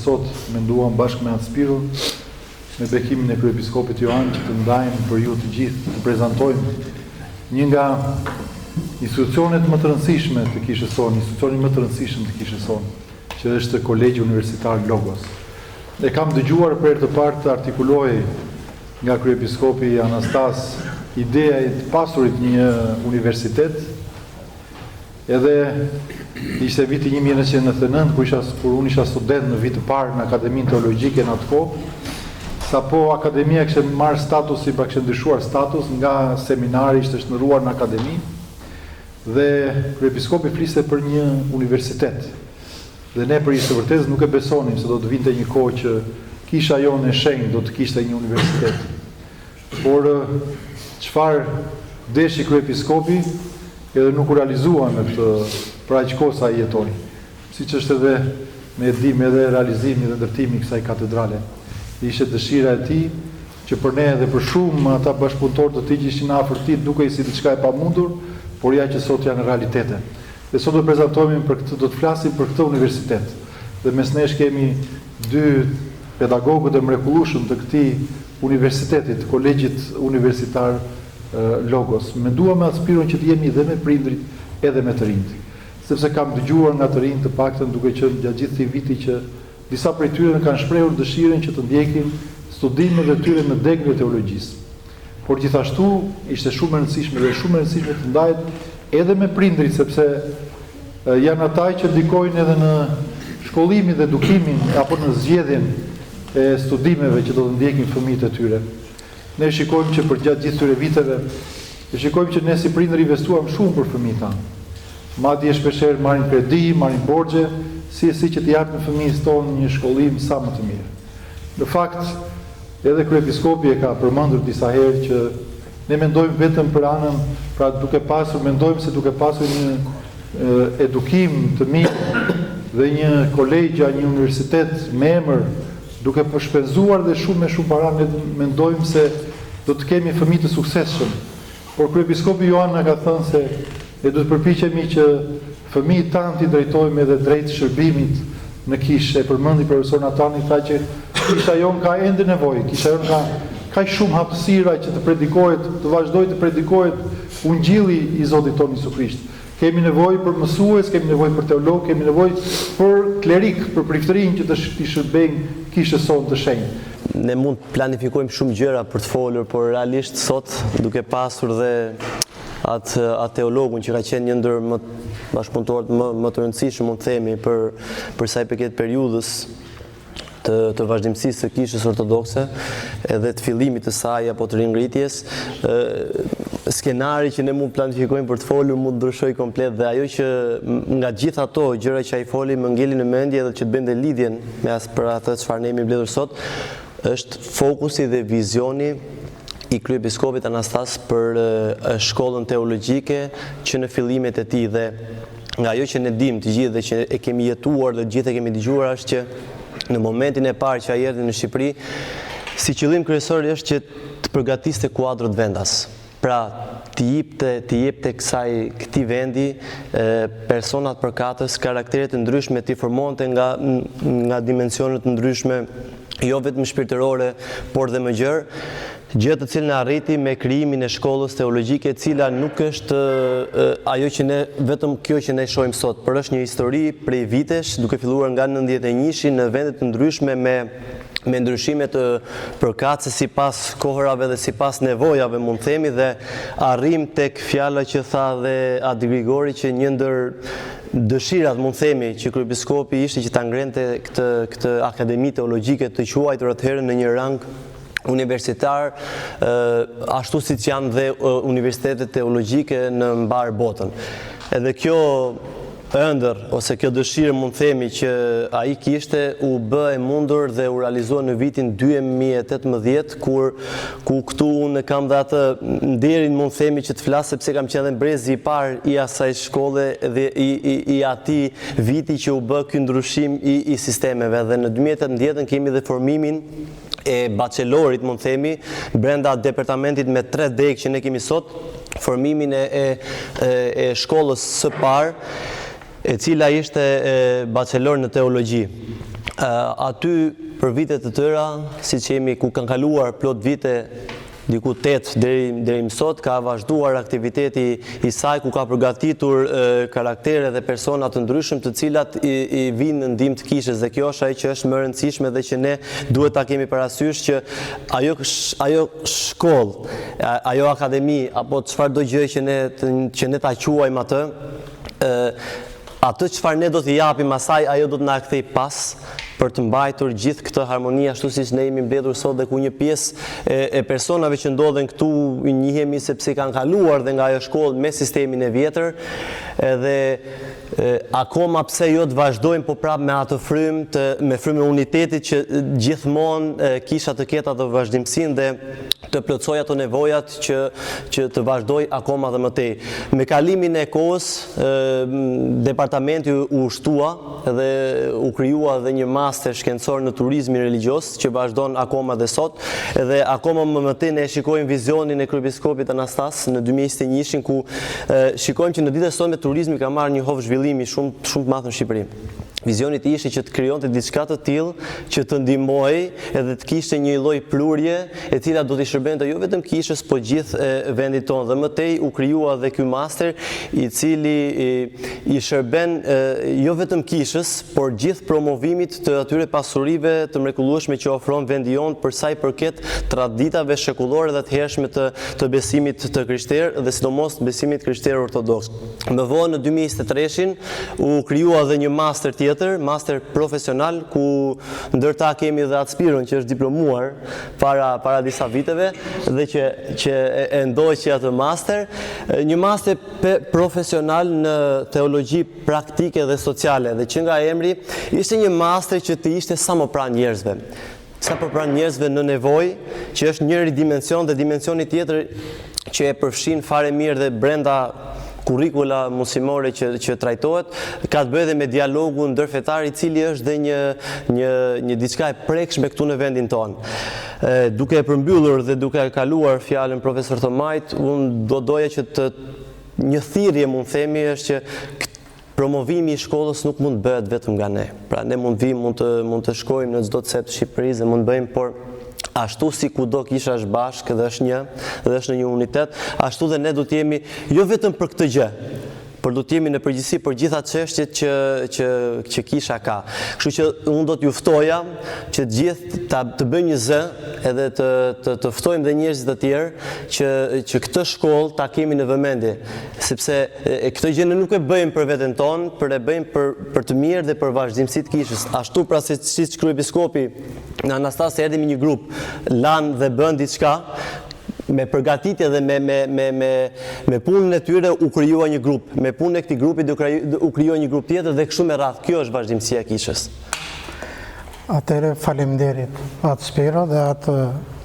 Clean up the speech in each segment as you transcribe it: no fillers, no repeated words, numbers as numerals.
sot menduam bashkë me Atspirun, me bekimin e kryepiskopit Joan, që të ndajmë për ju të gjithë të prezantojmë një nga institucionet më të rëndësishme të Kishës sonë, institucionin më të rëndësishëm të Kishës sonë, që është Kolegji Universitar Logos. Dhe kam dëgjuar për të parë të artikuloj nga kryepiskopi Anastas ideja e të pasurit një universitet, edhe ishte viti 1999, kur unë isha student në vit të parë në Akademinë Teologjike në atë kohë, sapo akademia kishte marrë statusi, pra kishte ndryshuar status nga seminari, ishte shndërruar në akademi, dhe kryepiskopi fliste për një universitet. Dhe ne për ishte vërtet nuk e besonim se do të vinte një kohë që kisha jonë e shenjtë do të kishte një universitet. Por çfarë deshi kryepiskopi, edhe nuk u realizua në këtë për aq kohë sa jetoi. Siç është edhe me edhim edhe realizimi dhe ndërtimi i kësaj katedrale. Ishte dëshira e tij që për ne dhe për shumë ata bashkëpunëtorë të tij që ishin afër tij dukej si diçka e pamundur, por ja që sot janë realitete. Dhe sot do të prezantojmë për këtë, do të flasim për këtë universitet. Dhe mes nesh kemi dy pedagogët e mrekullueshëm të këtij universitetit, Kolegjit Universitar Logos. Menduam me Atspirun që të jemi dhe me prindrit edhe me të rinjt. Sepse kam dëgjuar nga të rinjt të paktën duke qenë gjatë gjithë këtij viti që disa prej tyre kanë shprehur dëshirën që të ndjekin studimet e tyre në degën e teologjisë. Por gjithashtu ishte shumë e rëndësishme të ndahet edhe me prindrit, sepse janë ata që ndikojnë edhe në shkollimin dhe edukimin apo në zgjedhjen e studimeve që do të ndjekin fëmijët e tyre. Ne shikojmë që për gjatë gjithë këtyre viteve, shikojmë që ne si prindër investuam shumë për fëmijët tanë. Madje shpeshherë marrin kredi, marrin borxhe, si që të japin fëmijës tonë një shkollim sa më të mirë. Në fakt, edhe kryepiskopi e ka përmendur disa herë që ne mendojmë vetëm për anën, pra mendojmë se duke pasur një edukim të mirë dhe një kolegja, një universitet me emër, duke shpenzuar dhe shumë para, ne mendojmë se do të kemi fëmijë të suksesshëm. Por kryepiskopi Joan na ka thënë se ne do të përpiqemi që fëmijët tanë t'i drejtojmë edhe drejt shërbimit në kishë. E përmendi profesor Natani, tha që kisha jonë ka ende nevojë, kisha jonë ka shumë hapësira që të predikohet, të vazhdoj të predikohet ungjilli i Zotit tonë Jezu Krisht. Kemi nevojë për mësues, kemi nevojë për teolog, kemi nevojë për klerik, për priftërinë që të shërbejnë kishës sonë të shenjtë. Ne mund të planifikojmë shumë gjëra për të folur, por realisht sot duke pasur dhe atë teologun që ka qenë një ndër bashkëpunëtorët më të rëndësishëm, mund të themi, për sa i përket periudhës të vazhdimësisë së kishës ortodokse edhe të fillimit të saj apo të ringritjes, skenari që ne mund planifikojmë për të folur mund ndryshoj komplet, dhe ajo që nga gjithë ato gjëra që ai foli më ngelin në mendje edhe që të bënte lidhjen me për atë çfarë ne jemi mbledhur sot, është fokusi dhe vizioni i kryepiskopit Anastas për shkollën teologjike që në fillimet e tij, dhe nga ajo që ne dim të gjithë dhe që e kemi jetuar dhe gjithë e kemi dëgjuar është që në momentin e parë që ai erdhi në Shqipëri, si qëllim kryesor është që të përgatiste kuadrët vendas. Pra, të jepte këtij vendi personat përkatës, karakteret të ndryshme, të formonte nga dimensionet të ndryshme, jo vetëm shpirtërore, por dhe më gjerë, gjë të cilën e arriti me krijimin e shkollës teologjike, e cila nuk është ajo që ne vetëm kjo që ne shohim sot, por është një histori prej vitesh, duke filluar nga 91-shi në vende të ndryshme me ndryshime të përkatëse sipas kohërave dhe sipas nevojave, mund të themi, dhe arrim tek fjala që tha dhe Adi Grigori, që një ndër dëshirat, mund të themi, që kryepiskopi ishte që ta ngrente këtë akademi teologjike të quajtur atëherë në një rang universitar, ashtu siç janë dhe universitetet teologjike në mbar botën. Edhe kjo ëndër ose kjo dëshirë, mund të themi, që ai kishte u bë e mundur dhe u realizua në vitin 2018, ku këtu unë kam dhe atë nderin, mund të themi, që të flas sepse kam qenë brezi i parë i asaj shkolle dhe i atij viti që u bë ky ndryshim i sistemeve. Dhe në 2018 kemi dhe formimin e bachelorit, mund të themi, brenda departamentit me 3 degë që ne kemi sot, formimin e shkollës së parë, e cila ishte bachelor në teologji. aty për vite të tëra, siç jemi ku kanë kaluar plot vite, diku 8 deri më sot, ka vazhduar aktiviteti i saj ku ka përgatitur karaktere dhe persona të ndryshëm të cilat i vinë në ndihmë të kishës, dhe kjo është ajo që është më e rëndësishme dhe që ne duhet ta kemi parasysh, që ajo shkollë, ajo akademi apo çfarëdo gjë që ne ta quajmë atë çfarë ne do t'i japim asaj, ajo do të na kthej pas për të mbajtur gjithë këtë harmoni ashtu siç ne jemi mbledhur sot, dhe ku një pjesë e personave që ndodhen këtu i njihemi sepse kanë kaluar dhe nga ajo shkollë me sistemin e vjetër, edhe akoma pse jo të vazhdojmë, po prap me atë me frymën e unitetit që gjithmonë kisha të ketë atë vazhdimsinë dhe të plotësoj ato nevojat që të vazhdoj akoma dhe më tej. Me kalimin e kohës, departamenti u shtua dhe u krijua dhe një master shkencor në turizmin religjioz që vazhdon akoma dhe sot, dhe akoma më tej ne shikojmë vizionin e kryepiskopit Anastas në 2021 ku shikojmë që në ditët e sotme turizmi ka marrë një hovë zhvillimi shumë të madh në Shqipëri. Vizioni i ishte që të krijonte diçka të tillë që të ndihmojë edhe të kishte një lloj plurje e cila do t'i shërbente jo vetëm kishës, po gjithë vendit tonë. Dhe më tej u krijua dhe ky master i cili i shërben jo vetëm kishës, por gjithë promovimit të atyre pasurive të mrekullueshme që ofron vendi jon për sa i përket traditave shekullore dhe të hershme të besimit të krishterë dhe sidomos besimit krishterë ortodoks. Më vonë në 2023 u krijua dhe një master tjetër, master profesional, ku ndërta kemi dhe Atspiron që është diplomuar para disa viteve dhe që e ndoqi atë master, një master profesional në teologji praktike dhe sociale, dhe që nga emri ishte një master që të ishte sa më pranë njerëzve. Sa për pranë njerëzve në nevojë, që është njëri dimension, dhe dimensioni tjetër që e përfshin fare mirë dhe brenda kurrikula muslimore që trajtohet, ka të bëjë dhe me dialogu ndërfetar, i cili është dhe një diçka e prekshme këtu në vendin tonë. Duke e përmbyllur dhe duke kaluar fjalën profesor Tomajt, unë doja që një thirrje mund themi është që promovimi i shkollës nuk mund bëhet vetëm nga ne. Pra ne mund të shkojmë në çdo cep të Shqipërisë dhe mund bëjmë, por ashtu si kudo kisha është bashkë dhe është në një unitet, ashtu dhe ne do të jemi jo vetëm për këtë gjë, por do të jemi në përgjithësi për gjitha çështjet që kisha ka. Kështu që unë do t'ju ftoja që të gjithë të bëjmë një zë edhe të ftojmë dhe njerëz të tjerë që këtë shkollë ta kemi në vëmendje, sepse këtë gjë ne nuk e bëjmë për veten tonë, por e bëjmë për të mirë dhe për vazhdimsinë të kishës. Ashtu pra siç kryepiskopi në Anastas erdhi me një grup, lanë dhe bën diçka, me përgatitje dhe me punën e tyre u krijua një grup. Me punën e këtij grupi u krijua një grup tjetër dhe kështu me radhë. Kjo është vazhdimësia e kishës. Atëre faleminderit atë Spiro dhe atë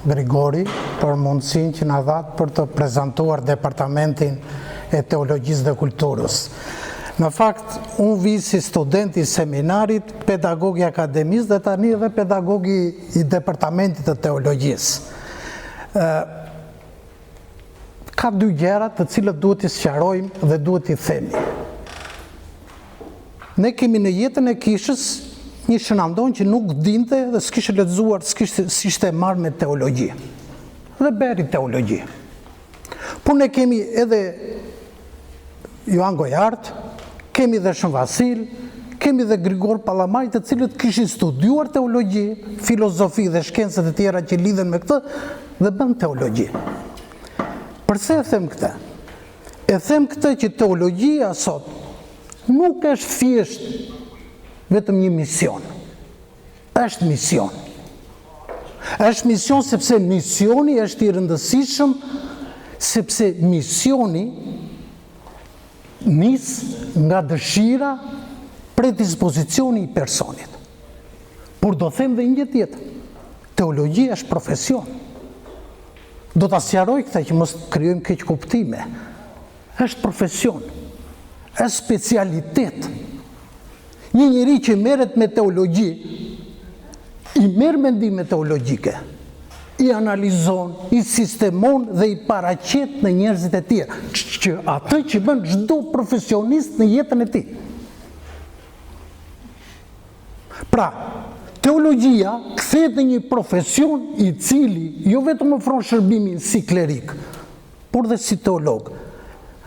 Grigori për mundësinë që na dhat për të prezantuar departamentin e teologjisë dhe kulturës. Në fakt, unë vi si student i seminarit, pedagog i akademisë dhe tani edhe pedagog i departamentit të teologjisë. Ka dy gjëra të cilët duhet i sqarojmë dhe duhet i themi. Ne kemi në jetën e kishës një shënandon që nuk dinte dhe s'kishte lexuar, s'kishte marrë me teologji. Dhe beri teologji. Por ne kemi edhe Joan Gojart, kemi dhe Shën Vasil, kemi dhe Grigor Pallamaj, të cilët kishin studiuar teologji, filozofi dhe shkencët e tjera që lidhen me këtë dhe bën teologji. Përse e them këtë? E them këtë që teologjia sot nuk është thjesht vetëm një mision. Është mision. Është mision sepse misioni është i rëndësishëm, sepse misioni nis nga dëshira, predispozicioni i personit. Por do them dhe një tjetër. Teologjia është profesion. Do ta sqaroj këtë që mos krijojmë keq kuptime. Është profesion, është specialitet. Një njeri që merret me teologji, i merr mendime teologjike, i analizon, i sistemon dhe i paraqet në njerëzit e tjerë, që atë që bën çdo profesionist në jetën e tij. Pra, Teologjia kthehet në një profesion i cili jo vetëm ofron shërbimin si klerik, por dhe si teolog.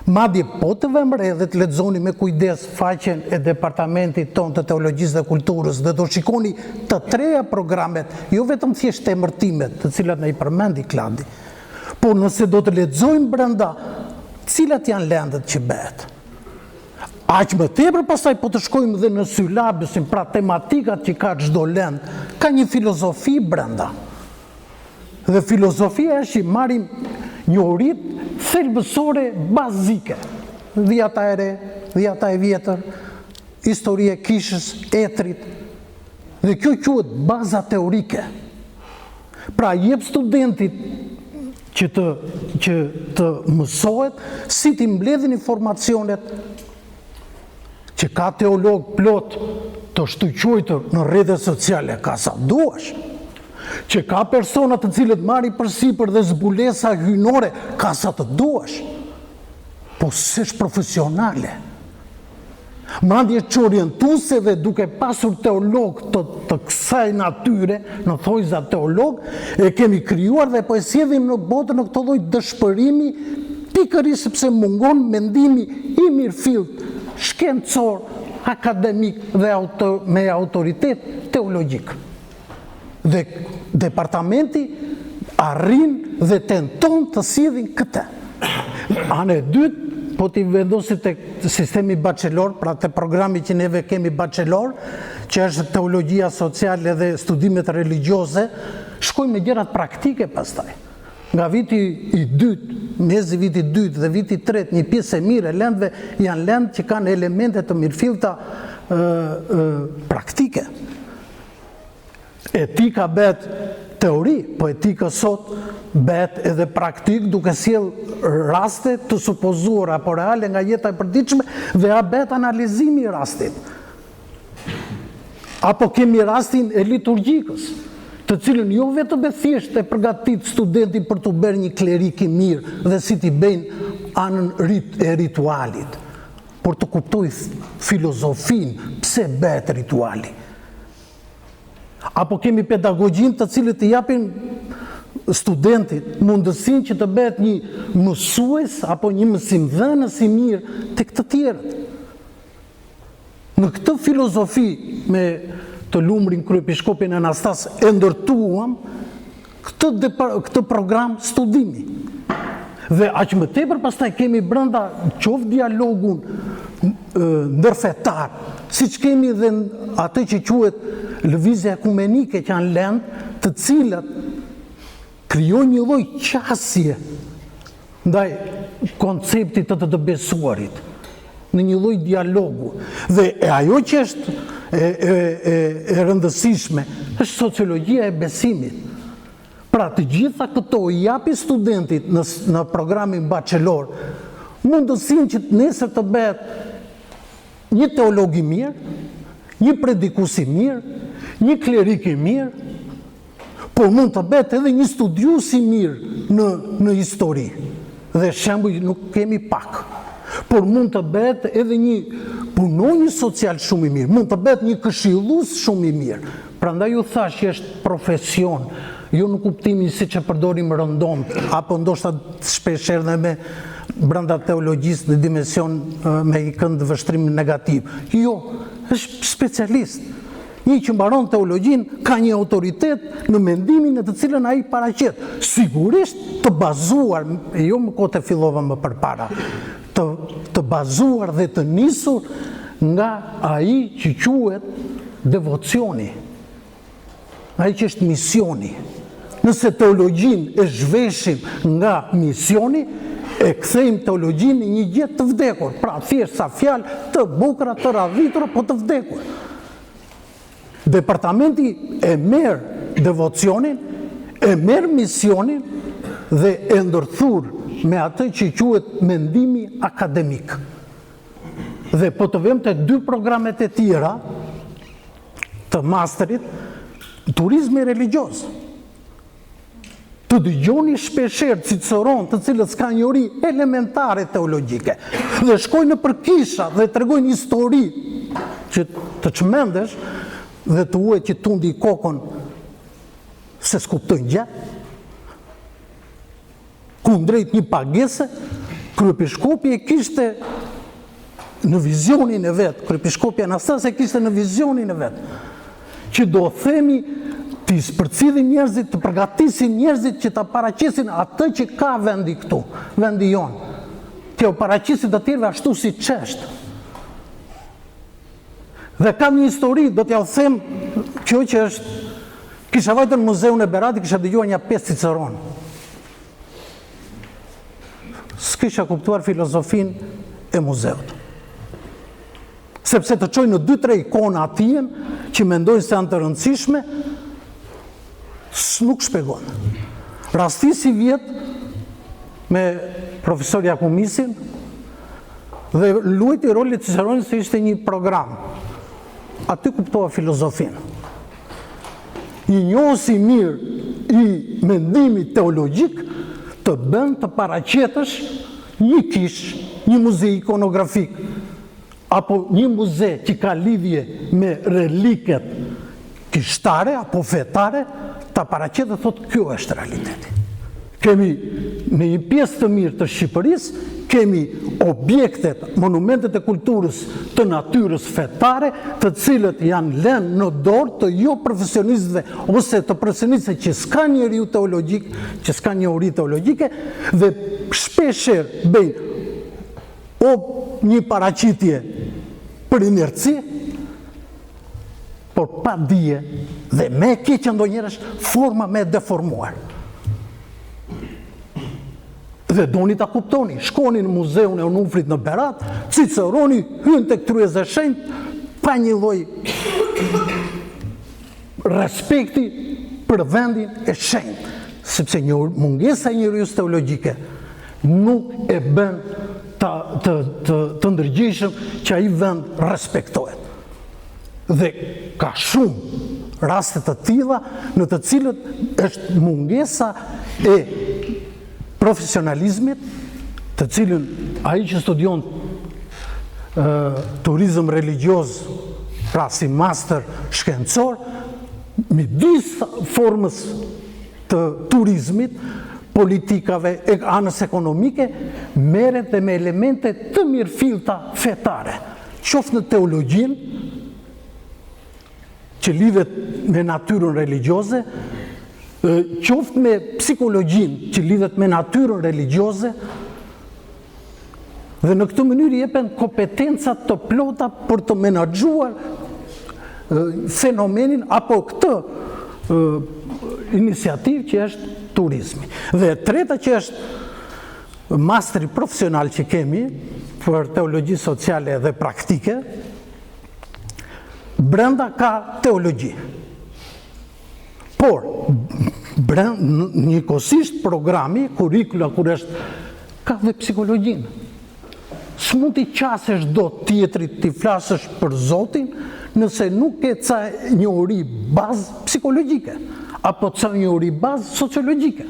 Madje po të vëmre dhe të lexoni me kujdes faqen e departamentit ton të teologjisë dhe kulturës dhe do shikoni të treja programet, jo vetëm thjesht emërtimet, të cilat na i përmendi Kladi, por nëse do të lexojmë brenda cilat janë lëndët që bëhet. Aq më tepër pastaj po të shkojmë dhe në syllabusin, pra tematikat që ka çdo lënd, ka një filozofi brenda. Dhe filozofia është që marrim njohuritë thelbësore bazike. Dhjata e re, dhjata e vjetër, historia e kishës, etrit. Dhe kjo quhet baza teorike. Pra jep studentit që të mësohet si t'i mbledhin informacionet që ka teolog plot të shtyqujtur në rrjetet sociale, ka sa duash, që ka persona të cilët marrin përsipër dhe zbulesa hyjnore, ka sa të duash, po s'është profesionale. Madje çorientuese dhe duke pasur teolog të kësaj natyre, në thojza teolog, e kemi krijuar dhe po e sjellim në botën në këtë lloj dëshpërimi, pikërisht sepse mungon mendimi i mirëfillt, shkencor, akademik dhe me autoritet teologjik. Dhe departamenti arrin dhe tenton të sillin këtë. Anë e dytë, po t'i vendosit të sistemi bachelor, pra të programi që neve kemi bachelor, që është teologjia sociale dhe studimet religjioze, shkojmë me gjërat praktike pastaj. Nga viti i dytë, mezi viti i dytë dhe viti i tretë, një pjesë e mirë e lëndëve janë lëndë që kanë elemente të mirëfillta praktike. Etika bëhet teori, po etika sot bëhet edhe praktik duke sjell raste të supozuara apo reale nga jeta e përditshme dhe a bëhet analizimi i rastit. Apo kemi rastin e liturgjikës, të cilën jo vetëm e thjesht e përgatit studentin për të bërë një klerik i mirë dhe si t'i bëjnë anën e ritualit, por të kuptoj filozofin, pse bëhet rituali. Apo kemi pedagogjin të cilët i japin studentit mundësin që të bëhet një mësues apo një mësimdhënës i mirë tek të tjerët. Në këtë filozofi me të lumrin kryepiskopin Anastas e ndërtuam këtë program studimi. Dhe aq më tepër pastaj kemi brenda qoftë dialogun ndërfetar, siç kemi dhe atë që quhet lëvizja ekumenike, që janë lëndë të cilat krijojnë një lloj qasje ndaj konceptit të besuarit, në një lloj dialogu. Dhe ajo që është e rëndësishme është sociologjia e besimit. Pra të gjitha këto i japi studentit në programin bachelor mundësinë që nesër të bëhet një teolog i mirë, një predikues i mirë, një klerik i mirë, por mund të bëhet edhe një studiues i mirë në histori. Dhe shembuj nuk kemi pak. Por mund të bëhet edhe një punonjës social shumë i mirë, mund të bëhet një këshillues shumë i mirë. Prandaj ju thash që është profesion, jo në kuptimin si që përdorim rëndom, apo ndoshta shpeshherë dhe me brenda teologjisë në dimension me i kënd vështrim negativ. Jo, është specialist. Një që mbaron teologjin ka një autoritet në mendimin e të cilën ai paraqet. Sigurisht të bazuar, jo më kote fillova më përpara, të bazuar dhe të nisur nga ai që quhet devocioni, ai që është misioni. Nëse teologjin e zhveshim nga misioni, e kthejmë teologjin në një gjë të vdekur, pra thjesht sa fjalë të bukura, të radhitura, po të vdekur. Departamenti e merr devocionin, e merr misionin dhe e ndërthur me atë që quhet mendimi akademik. Dhe po të vëmë të dy programet e tjera të masterit, turizmi religjioz. Të dëgjoni shpeshherë Ciceron, të cilët s'ka njohuri elementare teologjike, dhe shkojnë nëpër kisha dhe tregojnë histori që të çmendesh, dhe të uaj që tundi i kokon se s'kuptojnë gjë, kundrejt një pagese, kryepiskopi e kishte në vizionin e vetë, kryepiskopi Anastas e kishte në vizionin e vetë, që do themi të ispërcidhin njerëzit, të përgatisin njerëzit që të paraqisin atë që ka vendi këtu, vendi jonë, të paraqisin të tjerve ashtu si qeshtë. Dhe kam një histori, do t'ja u them, kjo që është, kisha vajtër në muzeun e Beratit, kisha dëgjuar një 5 Ciceron. S'kisha kuptuar filozofin e muzeut. Sepse të qoj në 2-3 ikona atijen, që mendojnë se janë të rëndësishme, nuk shpegon. Rastisi vjetë me profesor Jakumisin, dhe luajti rolit Ciceronit se ishte një program. Aty kuptova filozofin. Një njohësi mirë i mendimit teologjik të bën të paraqetësh një kish, një muze ikonografik, apo një muze që ka lidhje me reliket kishtare apo fetare, të paraqetë dhe thotë kjo është realiteti. Kemi në një pjesë të mirë të Shqipërisë, kemi objektet, monumentet e kulturës të natyrës fetare, të cilët janë lënë në dorë të jo profesionistëve ose të profesionistëve që s'ka njeriu teologjik, që s'ka njohuri teologjike, dhe shpeshherë bëjnë o një paraqitje për inerci, por pa dije dhe me keq ndonjëherë është forma me deformuar. Dhe doni ta kuptoni, shkoni në muzeun e Onufrit në Berat, Ciceroni hyn tek tryeza e shenjtë pa një lloj respekti për vendin e shenjtë, sepse një mungesa e njeriu teologjike nuk e bën të ndërgjegjshëm që ai vend respektohet. Dhe ka shumë raste të tilla në të cilët është mungesa e profesionalizmit, të cilën ai që studion turizëm religioz, pra si master shkencor, midis formës të turizmit, politikave, anës ekonomike, merret dhe me elemente të mirëfillta fetare, qoftë në teologjinë, që lidhet me natyrën religioze, qoftë me psikologjinë që lidhet me natyrën religioze, dhe në këtë mënyrë jepen kompetencat të plota për të menaxhuar fenomenin apo këtë iniciativë që është turizmi. Dhe treta që është masteri profesional që kemi për teologji sociale dhe praktike, brenda ka teologji. Por, njëkohësisht programi, kurrikula kur është, ka dhe psikologjinë. S'mund t'i qasesh do tjetrit t'i flasësh për Zotin, nëse nuk ke ca njohuri bazë psikologjike, apo ca njohuri bazë sociologjike.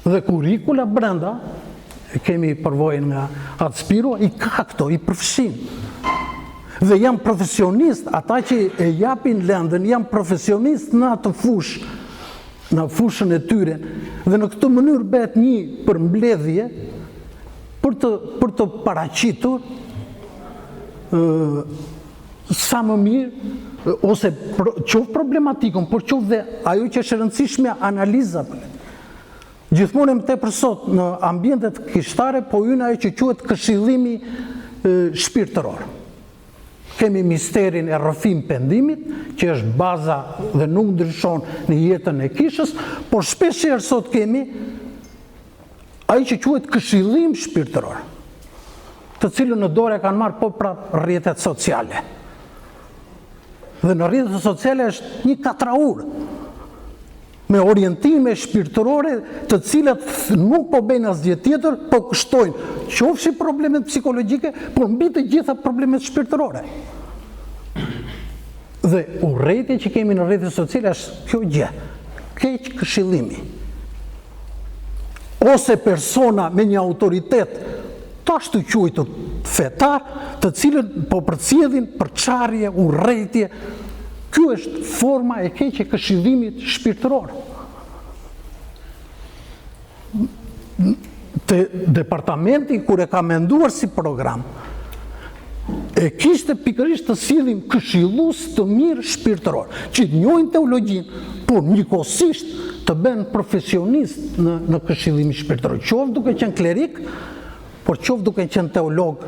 Dhe kurrikula brenda, kemi përvojën nga Hatspiro, i ka këto, i përfshin. Dhe janë profesionist, ata që e japin lëndën, janë profesionist në atë fushë, në fushën e tyre, dhe në këtë mënyrë bëhet një përmbledhje për të paraqitur sa më mirë, ose qoftë problematikën, por qoftë dhe ajo që është e rëndësishme analiza. Gjithmonë më tepër sot në ambientet kishtare, po hyn ajo që quhet këshillimi shpirtëror. Kemi misterin e rrëfim pendimit, që është baza dhe nuk ndryshon në jetën e kishës, por shpeshherë sot kemi ai që quhet këshillim shpirtëror, të cilën në dorë kanë marrë po pra rrjetet sociale. Dhe në rrjetet sociale është një katraur me orientime shpirtërore të cilat nuk po bëjnë asgjë tjetër, po kushtojnë qofshi problemet psikologjike, por mbi të gjitha problemet shpirtërore. Dhe urrëtia që kemi në rrjetet sociale është kjo gjë, keq këshillimi. Ose persona me një autoritet të ashtu quajtur fetar, të cilën po përcjelljin për çarrje, urrëtie. Ky është forma e keqe e këshillimit shpirtëror. Departamenti, kur e ka menduar si program, e kishte pikërisht të sillim këshillues të mirë shpirtëror, që të njohin teologjinë, por njëkohësisht të bëhen profesionist në këshillimin shpirtëror, qoftë duke qenë klerik, por qoftë duke qenë teolog,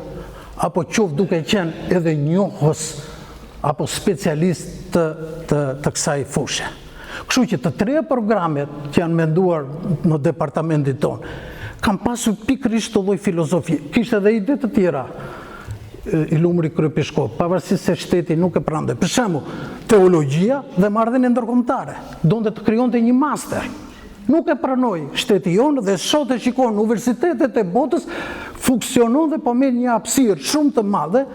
apo qoftë duke qenë edhe njohës apo specialist të kësaj fushë. Kështu që të treja programet që janë menduar në departamentin tonë, kam pasur pikërisht të lloj filozofie. Kishte edhe ide të tjera i lumri kryepiskop, pavarësisht se shteti nuk e pranoi. Për shembull, teologjia dhe marrëdhënie ndërkombëtare, donte të krijonte një master. Nuk e pranoi shteti jonë dhe sot e shikon universitetet e botës funksionon dhe po merr një hapësirë shumë të madhe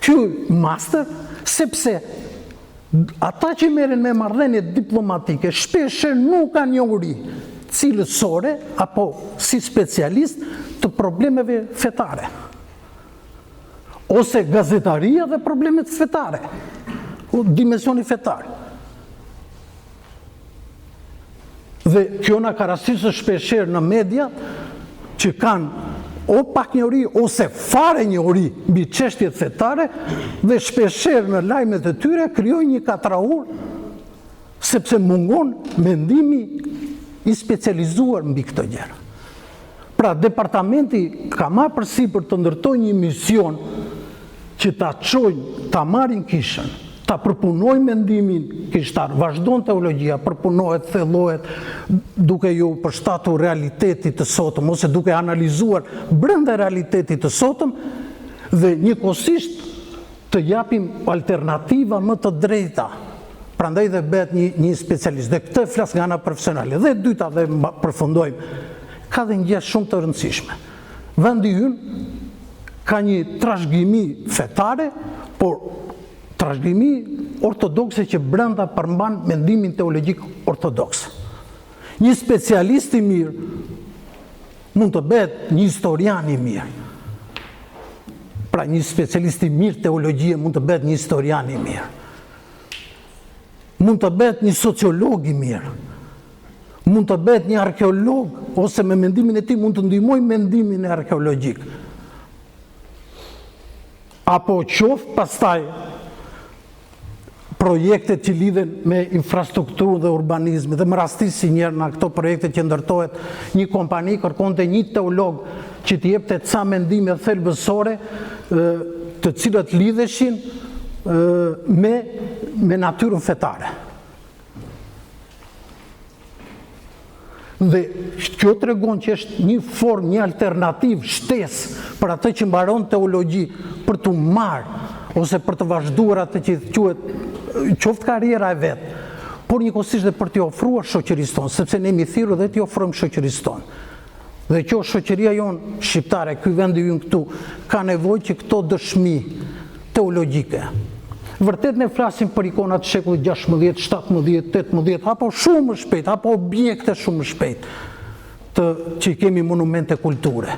ky master, sepse ata që merren me marrëdhënie diplomatike shpesh nuk kanë njohuri cilësore apo si specialist të problemeve fetare. Ose gazetaria dhe problemet fetare, dimensioni fetar. Dhe kjo na ka rastisur shpeshherë në media që kanë o pak njohuri ose fare njohuri mbi çështjet fetare dhe shpeshherë në lajmet e tyre krijojnë një katraur sepse mungon mendimi i specializuar mbi këto gjëra. Pra departamenti ka marrë përsipër të ndërtojë një mision që ta çojnë, ta marrin kishën, ta përpunojnë mendimin kishtar, vazhdon teologjia, përpunohet, thellohet, duke ju përshtatur realitetit të sotëm, ose duke analizuar brenda realitetit të sotëm, dhe njëkohësisht të japim alternativa më të drejta. Prandaj dhe bëhet një specialist. Dhe këtë flas nga ana profesionale. Dhe dyta, dhe përfundojmë, ka dhe një gjë shumë të rëndësishme. Vendi ynë ka një trashëgimi fetare, por trashëgimi ortodokse që brenda përmban mendimin teologjik ortodoks. Një specialist i mirë mund të bëhet një historian i mirë. Pra një specialist i mirë teologjie mund të bëhet një historian i mirë. Mund të bëhet një sociolog i mirë. Mund të bëhet një arkeolog, ose me mendimin e tij mund të ndihmojë mendimin e arkeologjik. Apo qoftë pastaj projektet që lidhen me infrastrukturë dhe urbanizmi, dhe më rastisë si njerë nga këto projekte që ndërtohet një kompani kërkonte një teolog që t'i jepte ca mendime thelbësore të cilët lidheshin me natyrën fetare. Dhe kjo tregon që është një formë, një alternativë, shtesë për atë që mbaron teologji për të marrë ose për të vazhduar atë që quhet qoftë karriera e vet, por njëkohësisht dhe për t'i ofruar shoqërisë tonë, sepse ne jemi thirrur dhe t'i ofrojmë shoqërisë tonë. Dhe kjo shoqëria jonë shqiptare, ky vendi ynë këtu, ka nevojë që këto dëshmi teologjike. Vërtet ne flasim për ikonat shekullit 16, 17, 18, apo shumë më shpejt, apo objekte shumë më shpejt, që i kemi monumente kulture.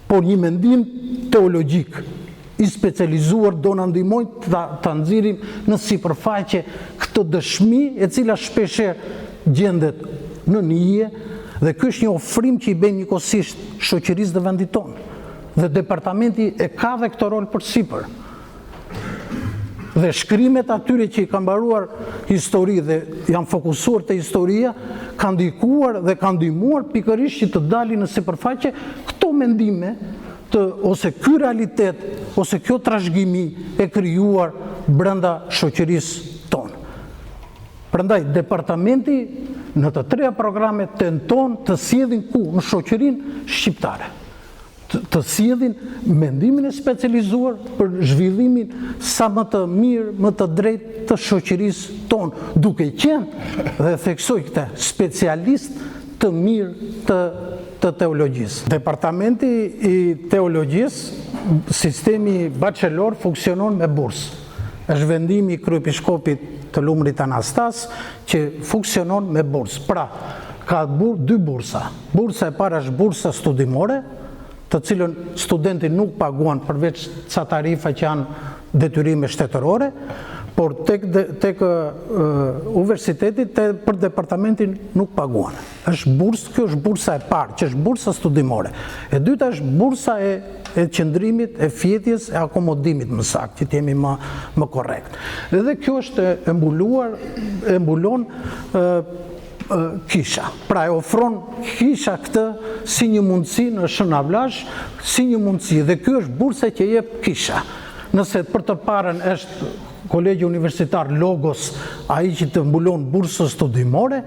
Por një mendim teologjik i specializuar do na ndihmojë ta nxjerrim në sipërfaqe këtë dëshmi e cila shpeshherë gjendet në nije, dhe ky është një ofrim që i bën njëkohësisht shoqërisë dhe vendit tonë. Dhe departamenti e ka dhe këtë rol përsipër. Dhe shkrimet atyre që i kanë mbaruar histori dhe janë fokusuar te historia, kanë ndikuar dhe kanë ndihmuar pikërisht që të dalin në sipërfaqe këto mendime ose ky realitet, ose kjo trashëgimi e krijuar brenda shoqërisë tonë. Prandaj departamenti në të treja programet tenton të sjellin në shoqërinë shqiptare. Të sjellin mendimin e specializuar për zhvillimin sa më të mirë, më të drejtë të shoqërisë tonë, duke qenë, dhe theksoj këtë, specialist të mirë të teologjisë. Departamenti i teologjisë, sistemi bachelor funksionon me bursë. Është vendimi i kryepiskopit të Lumrit Anastas që funksionon me bursë. Pra, ka dy bursa. Bursa e para është bursa studimore, të cilën studenti nuk paguan përveç ca tarifa që janë detyrime shtetërore, por tek universitetit për departamentin nuk paguan. Kjo është bursa e parë, që është bursa studimore. E dyta është bursa e qëndrimit, e fjetjes, e akomodimit më saktë, që t'jemi më korrekt. Edhe kjo është e mbulon kisha. Pra e ofron kisha këtë si një mundësi në shënavlash, si një mundësi. Dhe kjo është bursa që jep kisha. Nëse për të parën është Kolegji Universitar Logos, ai që të mbulon bursën studimore,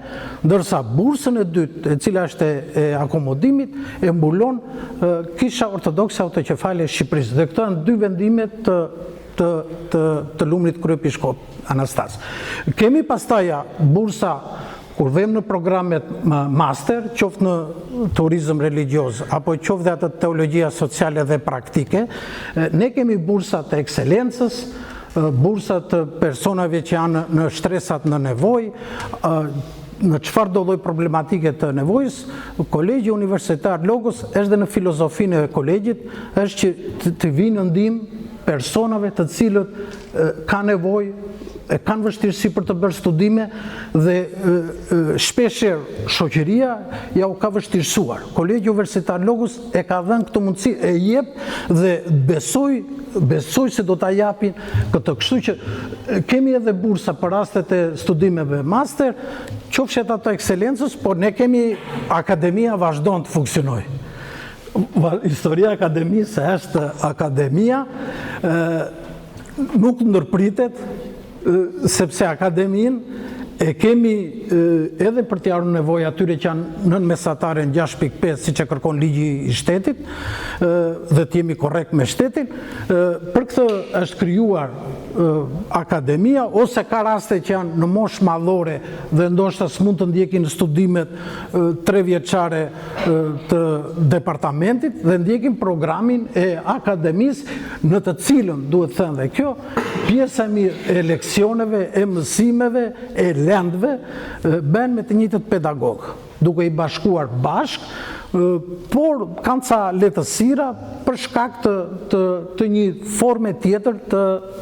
ndërsa bursën e dytë, e cila është e akomodimit, e mbulon Kisha Ortodokse Autoqefale e Shqipërisë. Dhe këto janë dy vendimet të Lumrit Kryepiskop Anastas. Kemi pastaja bursa kur vem në programet master, qoftë në turizëm religios, apo qoftë dhe atë teologjia sociale dhe praktike, ne kemi bursat e ekselencës, bursat të personave që janë në shtresat në nevoj, në çfarë do lloj problematike të nevojës. Kolegji Universitar Logos është dhe në filozofinë e kolegjit, është që të vinë në ndihmë personave të cilët kanë nevojë, e kanë vështirësi për të bërë studime dhe shpeshherë shoqëria ja u ka vështirësuar. Kolegji Universitar Logos e ka dhënë këtë mundësi, e jep dhe besoj se do ta japin këtë. Kështu që kemi edhe bursa për rastet e studimeve master, qofshet ato ekselencës, por ne kemi akademia vazhdon të funksionojë. Historia e akademisë është akademia, nuk ndërpritet, sepse akademin e kemi edhe për t'jarë nevojë atyre që janë nën mesatare në 6.5, si që kërkon ligji i shtetit, dhe t'jemi korrekt me shtetin. Për këtë është krijuar akademia, ose ka raste që janë në moshë madhore dhe ndoshta s'mund të ndjekin studimet 3 vjeçare të departamentit dhe ndjekin programin e akademisë, në të cilën, duhet thënë dhe kjo, pjesa e mirë e leksioneve, e mësimeve, e lendve, bën me të njëjtët pedagog, duke i bashkuar bashkë, por kanë ca lehtësira për shkak të një forme tjetër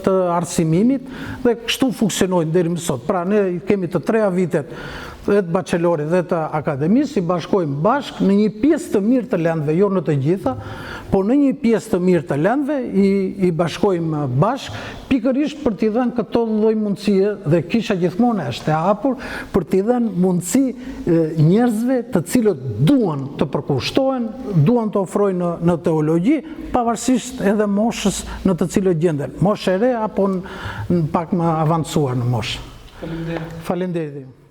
të arsimimit dhe kështu funksionojnë deri më sot. Pra ne kemi të treja vitet dhe të bachelorit dhe të akademisë, i bashkojmë bashkë në një pjesë të mirë të lendve, jo në të gjitha, por në një pjesë të mirë të lendve i bashkojmë bashkë, pikërisht për t'i dhënë këto lloj mundësie, dhe kisha gjithmonë është e hapur për t'i dhënë mundësi njerëzve të cilët duan të përkushtohen, duan të ofrojnë në teologji, pavarësisht edhe moshës në të cilët gjenden, moshë e re apo në pak më avancuar në moshë. Faleminderit.